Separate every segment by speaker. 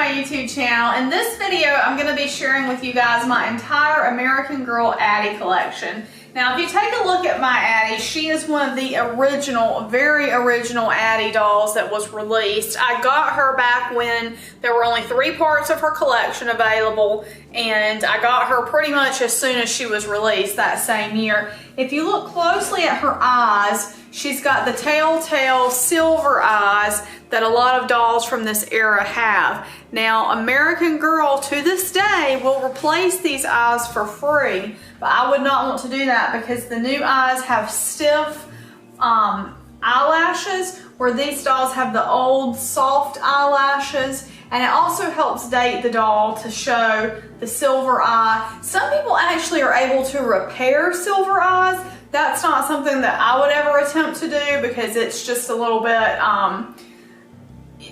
Speaker 1: my YouTube channel. In this video, I'm going to be sharing with you guys my entire American Girl Addy collection. Now, if you take a look at my Addy, she is one of the original, very original Addy dolls that was released. I got her back when there were only 3 parts of her collection available, and I got her pretty much as soon as she was released that same year. If you look closely at her eyes, she's got the telltale silver eyes that a lot of dolls from this era have. Now, American Girl to this day will replace these eyes for free, but I would not want to do that because the new eyes have stiff eyelashes, where these dolls have the old soft eyelashes, and it also helps date the doll to show the silver eye. Some people actually are able to repair silver eyes. That's not something that I would ever attempt to do because it's just a little bit,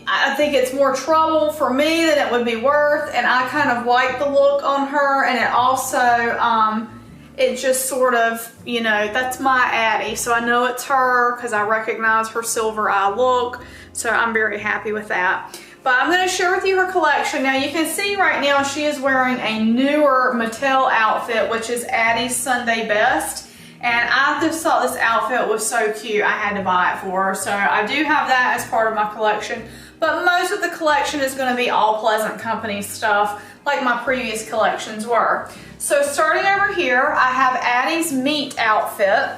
Speaker 1: I think it's more trouble for me than it would be worth, and I kind of like the look on her, and it also, it just sort of, you know, that's my Addy, so I know it's her because I recognize her silver eye look, so I'm very happy with that. But I'm going to share with you her collection. Now you can see right now she is wearing a newer Mattel outfit, which is Addy's Sunday Best. And I just thought this outfit was so cute, I had to buy it for her. So I do have that as part of my collection. But most of the collection is going to be all Pleasant Company stuff, like my previous collections were. So starting over here, I have Addy's Meat outfit,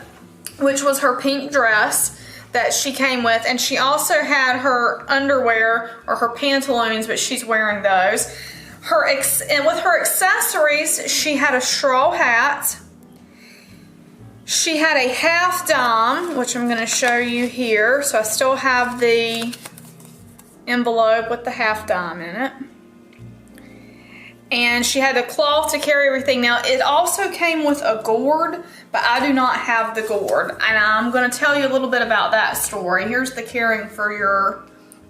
Speaker 1: which was her pink dress that she came with, and she also had her underwear or her pantaloons, but she's wearing those. And with her accessories, she had a straw hat. She had a half dime, which I'm going to show you here. So I still have the envelope with the half dime in it. And she had a cloth to carry everything. Now, it also came with a gourd, but I do not have the gourd. And I'm going to tell you a little bit about that story. Here's the caring for your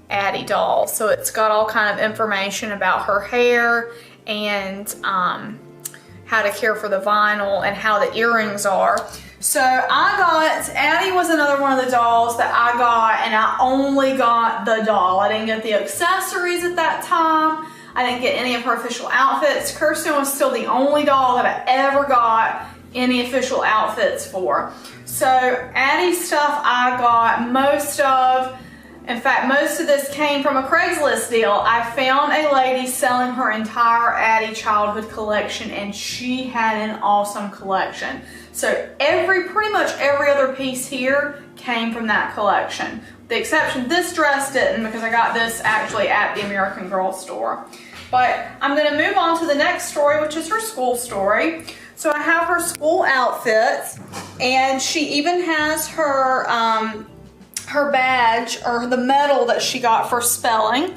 Speaker 1: Addy doll. So it's got all kind of information about her hair and how to care for the vinyl and how the earrings are. So Addy was another one of the dolls that I got, and I only got the doll. I didn't get the accessories at that time. I didn't get any of her official outfits. Kirsten was still the only doll that I ever got any official outfits for. So Addy stuff I got most of. In fact, most of this came from a Craigslist deal. I found a lady selling her entire Addy childhood collection, and she had an awesome collection. So pretty much every other piece here came from that collection. The exception, this dress didn't, because I got this actually at the American Girl store. But I'm going to move on to the next story, which is her school story. So I have her school outfits, and she even has her her badge, or the medal that she got for spelling,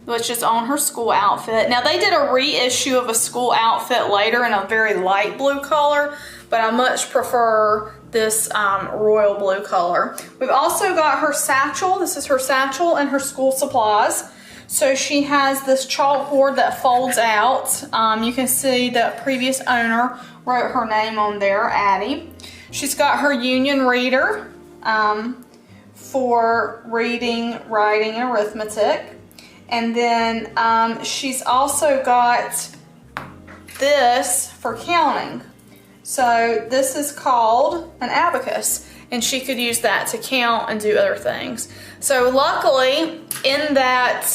Speaker 1: which is on her school outfit. Now, they did a reissue of a school outfit later in a very light blue color, but I much prefer this royal blue color. We've also got her satchel. This is her satchel and her school supplies. So she has this chalkboard that folds out. You can see the previous owner wrote her name on there, Addy. She's got her union reader for reading, writing, and arithmetic. And then she's also got this for counting. So this is called an abacus, and she could use that to count and do other things. So luckily, in that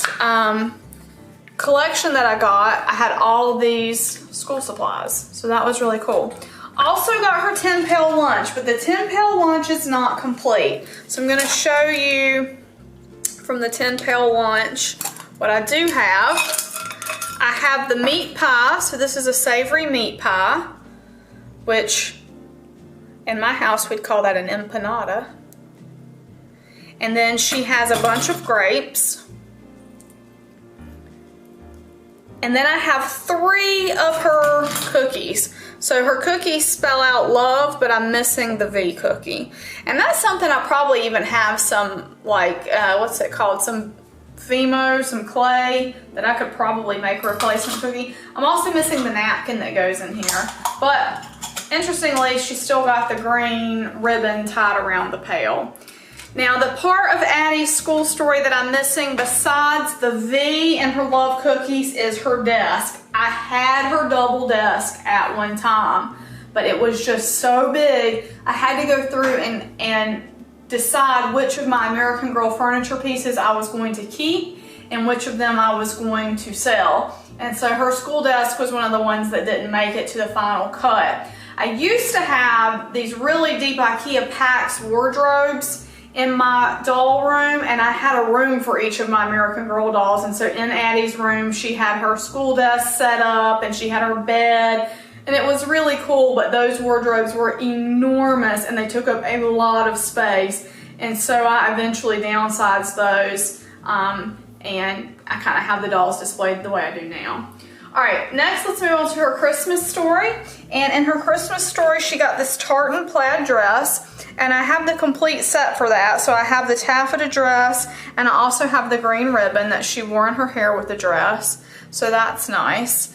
Speaker 1: collection that I got, I had all of these school supplies. So that was really cool. Also got her 10-pail lunch, but the 10-pail lunch is not complete. So I'm going to show you from the 10-pail lunch what I do have. I have the meat pie. So this is a savory meat pie, which in my house we'd call that an empanada. And then she has a bunch of grapes. And then I have 3 of her cookies. So her cookies spell out love, but I'm missing the V cookie. And that's something I probably even have some, like, what's it called? Some Fimo, some clay that I could probably make a replacement cookie. I'm also missing the napkin that goes in here. But interestingly, she still got the green ribbon tied around the pail. Now, the part of Addie's school story that I'm missing besides the V and her love cookies is her desk. I had her double desk at one time, but it was just so big. I had to go through and decide which of my American Girl furniture pieces I was going to keep and which of them I was going to sell. And so her school desk was one of the ones that didn't make it to the final cut. I used to have these really deep IKEA Pax wardrobes in my doll room, and I had a room for each of my American Girl dolls. And so in Addie's room, she had her school desk set up and she had her bed, and it was really cool, but those wardrobes were enormous and they took up a lot of space. And so I eventually downsized those, and I kind of have the dolls displayed the way I do now. All right, next let's move on to her Christmas story. And in her Christmas story, she got this tartan plaid dress, and I have the complete set for that. So I have the taffeta dress, and I also have the green ribbon that she wore in her hair with the dress. So that's nice.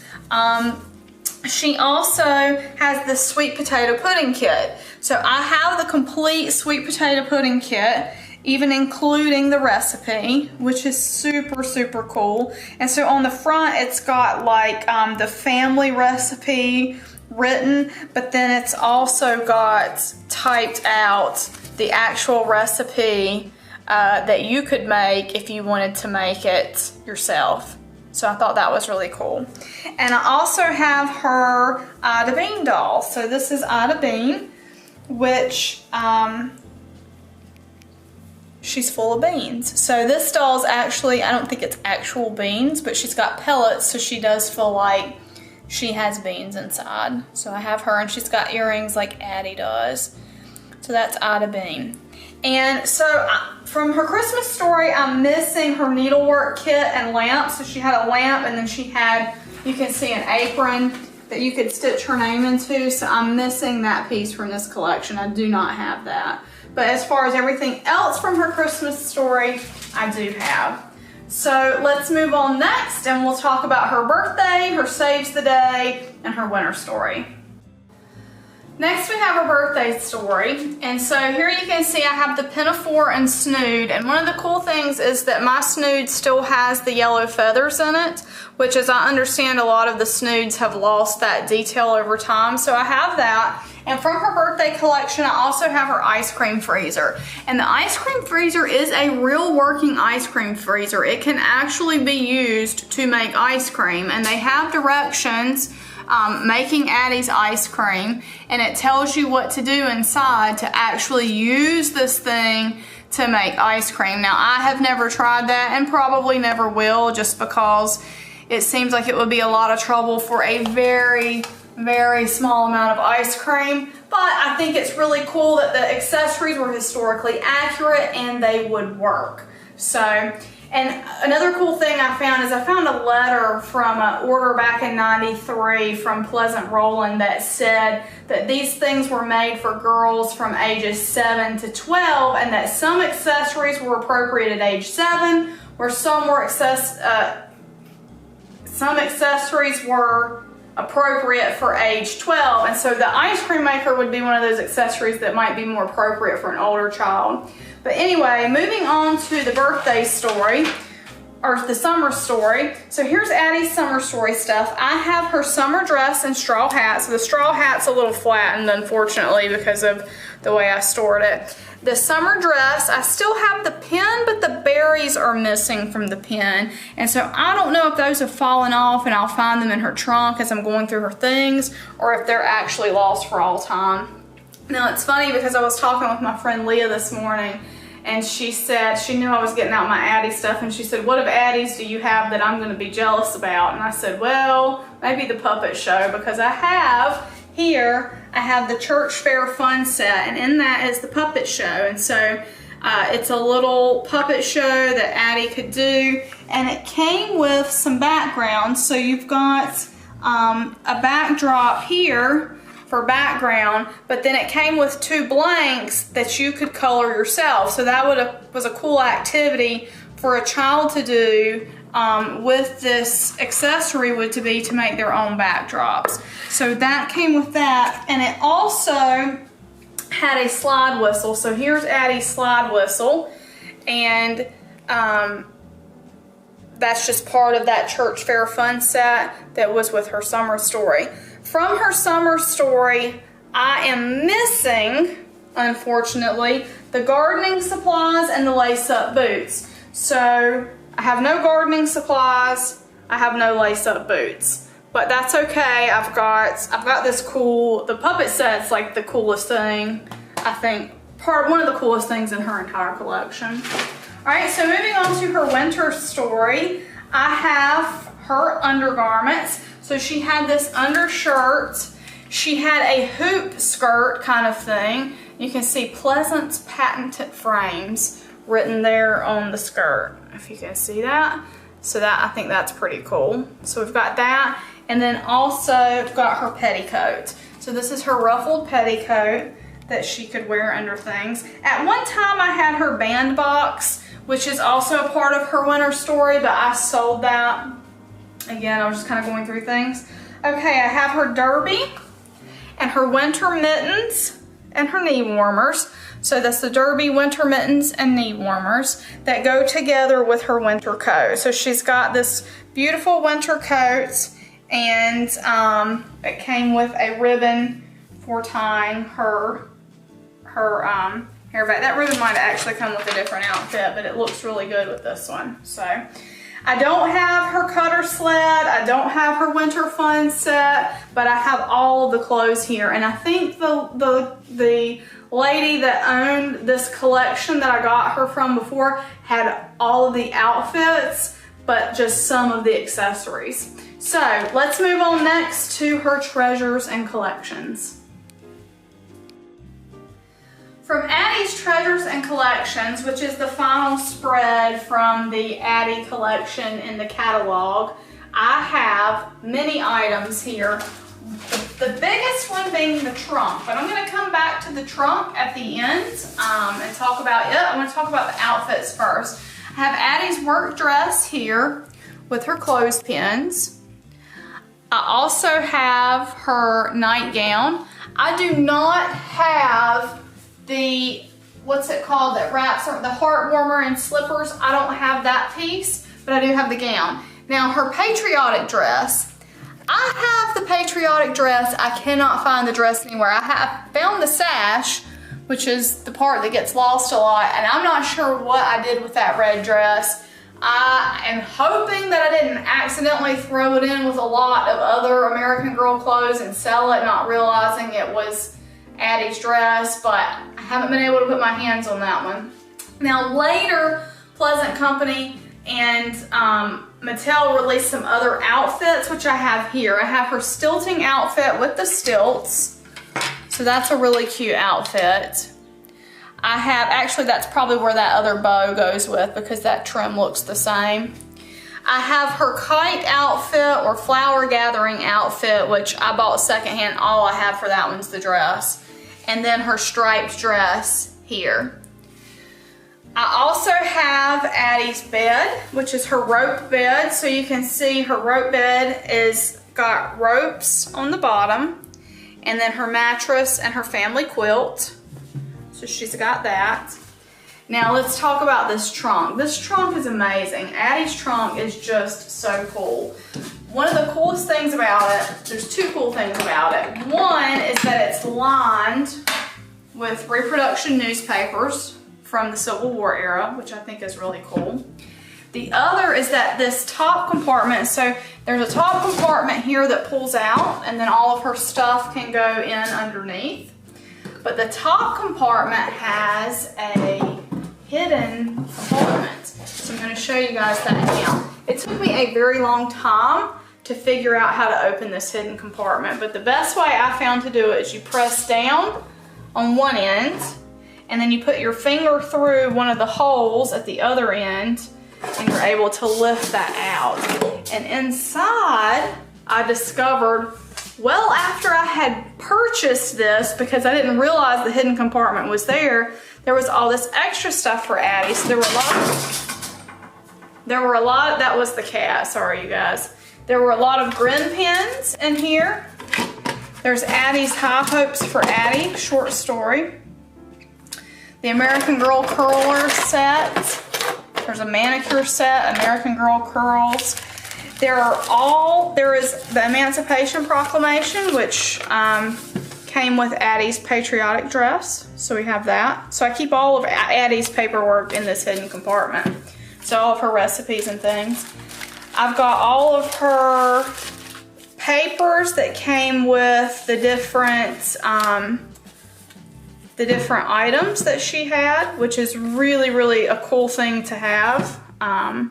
Speaker 1: She also has this sweet potato pudding kit. So I have the complete sweet potato pudding kit, even including the recipe, which is super, super cool. And so on the front, it's got like the family recipe written, but then it's also got typed out the actual recipe that you could make if you wanted to make it yourself. So I thought that was really cool. And I also have her Ida Bean doll. So this is Ida Bean, which she's full of beans. So this doll is actually, I don't think it's actual beans, but she's got pellets, so she does feel like she has beans inside. So I have her, and she's got earrings like Addy does. So that's Ida Bean. And so from her Christmas story, I'm missing her needlework kit and lamp. So she had a lamp, and then she had, you can see, an apron that you could stitch her name into. So I'm missing that piece from this collection. I do not have that. But as far as everything else from her Christmas story, I do have. So let's move on next, and we'll talk about her birthday, her saves the day, and her winter story. Next we have her birthday story, and so here you can see I have the pinafore and snood, and one of the cool things is that my snood still has the yellow feathers in it, which, as I understand, a lot of the snoods have lost that detail over time, so I have that. And from her birthday collection, I also have her ice cream freezer. And the ice cream freezer is a real working ice cream freezer. It can actually be used to make ice cream, and they have directions making Addy's ice cream, and it tells you what to do inside to actually use this thing to make ice cream. Now, I have never tried that and probably never will, just because it seems like it would be a lot of trouble for a very, very small amount of ice cream. But I think it's really cool that the accessories were historically accurate and they would work. So, and another cool thing I found is I found a letter from an order back in '93 from Pleasant Rowland that said that these things were made for girls from ages 7 to 12, and that some accessories were appropriate at age 7, where some accessories were appropriate for age 12. And so the ice cream maker would be one of those accessories that might be more appropriate for an older child. But anyway, moving on to the birthday story, or the summer story. So here's Addy's summer story stuff. I have her summer dress and straw hat. So the straw hat's a little flattened, unfortunately, because of the way I stored it. The summer dress, I still have the pin, but the berries are missing from the pin. And so I don't know if those have fallen off and I'll find them in her trunk as I'm going through her things, or if they're actually lost for all time. Now, it's funny because I was talking with my friend Leah this morning, and she said, she knew I was getting out my Addy stuff, and she said, what of Addy's do you have that I'm going to be jealous about? And I said, well, maybe the puppet show, because I have here, I have the church fair fun set, and in that is the puppet show. And so it's a little puppet show that Addy could do, and it came with some backgrounds. So you've got a backdrop here for background, but then it came with 2 blanks that you could color yourself. So that was a cool activity for a child to do with this accessory to make their own backdrops. So that came with that, and it also had a slide whistle. So here's Addy's slide whistle, and that's just part of that church fair fun set that was with her summer story. From her summer story, I am missing, unfortunately, the gardening supplies and the lace-up boots. So I have no gardening supplies, I have no lace-up boots. But that's okay. I've got this cool, the puppet set's like the coolest thing, I think, one of the coolest things in her entire collection. All right, so moving on to her winter story, I have her undergarments. So she had this undershirt. She had a hoop skirt kind of thing. You can see Pleasant's Patented Frames written there on the skirt, if you can see that. So that, I think that's pretty cool. So we've got that. And then also we've got her petticoat. So this is her ruffled petticoat that she could wear under things. At one time I had her bandbox, which is also a part of her winter story, but I sold that. Again, I was just kind of going through things. Okay, I have her derby and her winter mittens and her knee warmers. So that's the derby, winter mittens, and knee warmers that go together with her winter coat. So she's got this beautiful winter coat, and it came with a ribbon for tying her hair back. That ribbon might actually come with a different outfit, but it looks really good with this one. So I don't have her cutter sled, I don't have her winter fun set, but I have all of the clothes here. And I think the lady that owned this collection that I got her from before had all of the outfits, but just some of the accessories. So let's move on next to her treasures and collections. From Addy's Treasures and Collections, which is the final spread from the Addy collection in the catalog, I have many items here. The biggest one being the trunk, but I'm going to come back to the trunk at the end and talk about it. I'm going to talk about the outfits first. I have Addy's work dress here with her clothespins. I also have her nightgown. I do not have the, what's it called, that wraps the heart warmer and slippers. I don't have that piece, but I do have the gown. Now her patriotic dress, I have the patriotic dress. I cannot find the dress anywhere. I have found the sash, which is the part that gets lost a lot, and I'm not sure what I did with that red dress. I am hoping that I didn't accidentally throw it in with a lot of other American Girl clothes and sell it, not realizing it was Addy's dress, but I haven't been able to put my hands on that one. Now later, Pleasant Company and Mattel released some other outfits, which I have here. I have her stilting outfit with the stilts. So that's a really cute outfit. I have, actually that's probably where that other bow goes with, because that trim looks the same. I have her kite outfit or flower gathering outfit, which I bought secondhand. All I have for that one's the dress. And then her striped dress here. I also have Addy's bed, which is her rope bed. So you can see her rope bed is got ropes on the bottom, and then her mattress and her family quilt. So she's got that. Now let's talk about this trunk. This trunk is amazing. Addy's trunk is just so cool. One of the coolest things about it, there's two cool things about it. One is that it's lined with reproduction newspapers from the Civil War era, which I think is really cool. The other is that this top compartment, so there's a top compartment here that pulls out, and then all of her stuff can go in underneath. But the top compartment has a hidden compartment. So I'm going to show you guys that now. It took me a very long time to figure out how to open this hidden compartment, but the best way I found to do it is you press down on one end, and then you put your finger through one of the holes at the other end, and you're able to lift that out. And inside, I discovered, well after I had purchased this, because I didn't realize the hidden compartment was there, there was all this extra stuff for Addy. So there were a lot, that was the cat, sorry you guys. There were a lot of grin pins in here There's Addy's High Hopes for Addy, short story. The American Girl Curler set. There's a manicure set, American Girl Curls. There is the Emancipation Proclamation, which came with Addy's patriotic dress. So we have that. So I keep all of Addy's paperwork in this hidden compartment. So all of her recipes and things. I've got all of her papers that came with the different items that she had, which is really, really a cool thing to have. And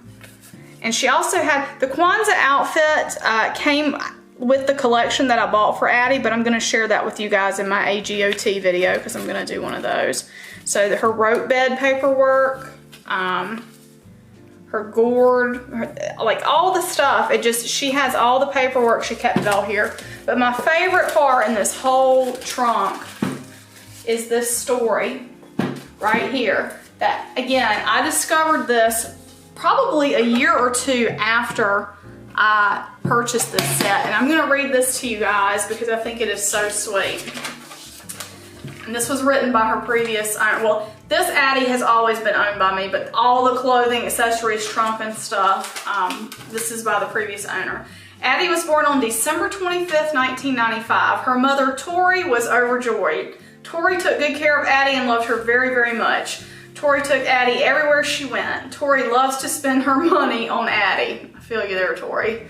Speaker 1: she also had the Kwanzaa outfit came with the collection that I bought for Addy, but I'm going to share that with you guys in my AGOT video because I'm going to do one of those. So her rope bed paperwork, her gourd, like all the stuff. She has all the paperwork. She kept it all here. But my favorite part in this whole trunk is this story right here. That, again, I discovered this probably a year or two after I purchased this set. And I'm gonna read this to you guys because I think it is so sweet. And this was written by her previous owner. Well, this Addy has always been owned by me, but all the clothing, accessories, trunk, and stuff, this is by the previous owner. Addy was born on December 25th, 1995. Her mother, Tori, was overjoyed. Tori took good care of Addy and loved her very, very much. Tori took Addy everywhere she went. Tori loves to spend her money on Addy. I feel you there, Tori.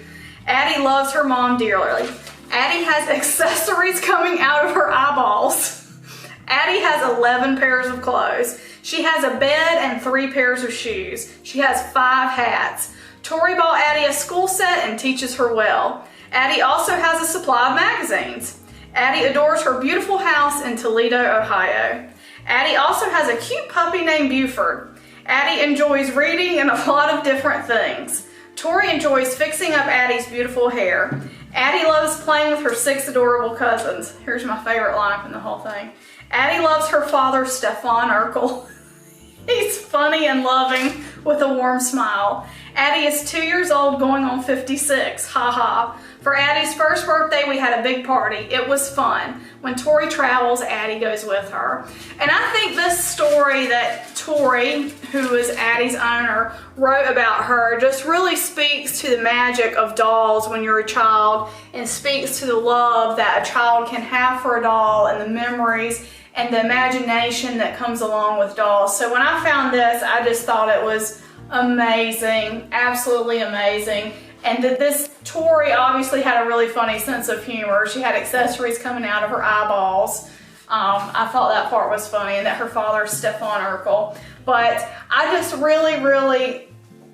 Speaker 1: Addy loves her mom dearly. Addy has accessories coming out of her eyeballs. Addy has 11 pairs of clothes. She has a bed and 3 pairs of shoes. She has 5 hats. Tori bought Addy a school set and teaches her well. Addy also has a supply of magazines. Addy adores her beautiful house in Toledo, Ohio. Addy also has a cute puppy named Buford. Addy enjoys reading and a lot of different things. Tori enjoys fixing up Addy's beautiful hair. Addy loves playing with her 6 adorable cousins. Here's my favorite line from the whole thing. Addy loves her father, Stefan Urkel. He's funny and loving with a warm smile. Addy is 2 years old going on 56, haha. For Addy's first birthday, we had a big party. It was fun. When Tori travels, Addy goes with her. And I think this story that Tori, who is Addy's owner, wrote about her just really speaks to the magic of dolls when you're a child and speaks to the love that a child can have for a doll and the memories and the imagination that comes along with dolls. So when I found this, I just thought it was amazing, absolutely amazing. And that this Tori obviously had a really funny sense of humor. She had accessories coming out of her eyeballs. I thought that part was funny, and that her father is Stefan Urkel. But I just really, really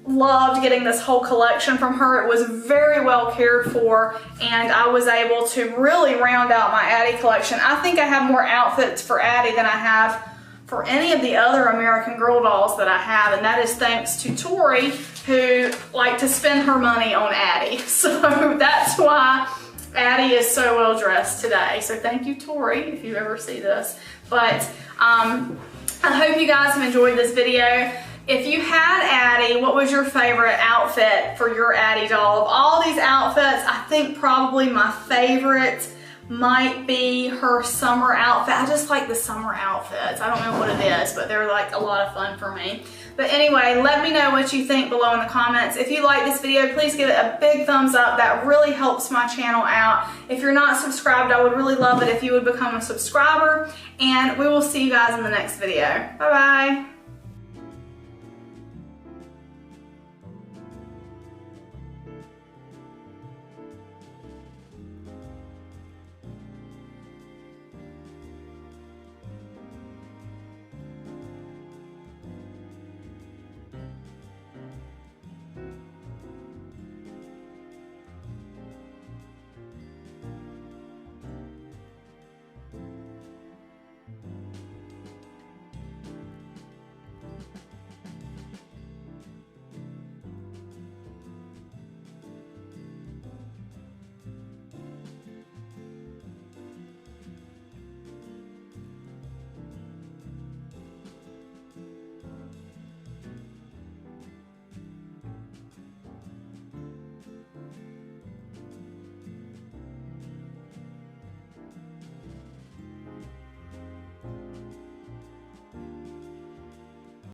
Speaker 1: loved getting this whole collection from her. It was very well cared for, and I was able to really round out my Addy collection. I think I have more outfits for Addy than I have for any of the other American Girl dolls that I have, and that is thanks to Tori, who liked to spend her money on Addy. So that's why Addy is so well dressed today. So thank you, Tori, if you ever see this. But I hope you guys have enjoyed this video. If you had Addy, what was your favorite outfit for your Addy doll? Of all these outfits, I think probably my favorite might be her summer outfit. I just like the summer outfits. I don't know what it is, but they're like a lot of fun for me. But anyway, let me know what you think below in the comments. If you like this video, please give it a big thumbs up. That really helps my channel out. If you're not subscribed, I would really love it if you would become a subscriber. And we will see you guys in the next video. Bye-bye.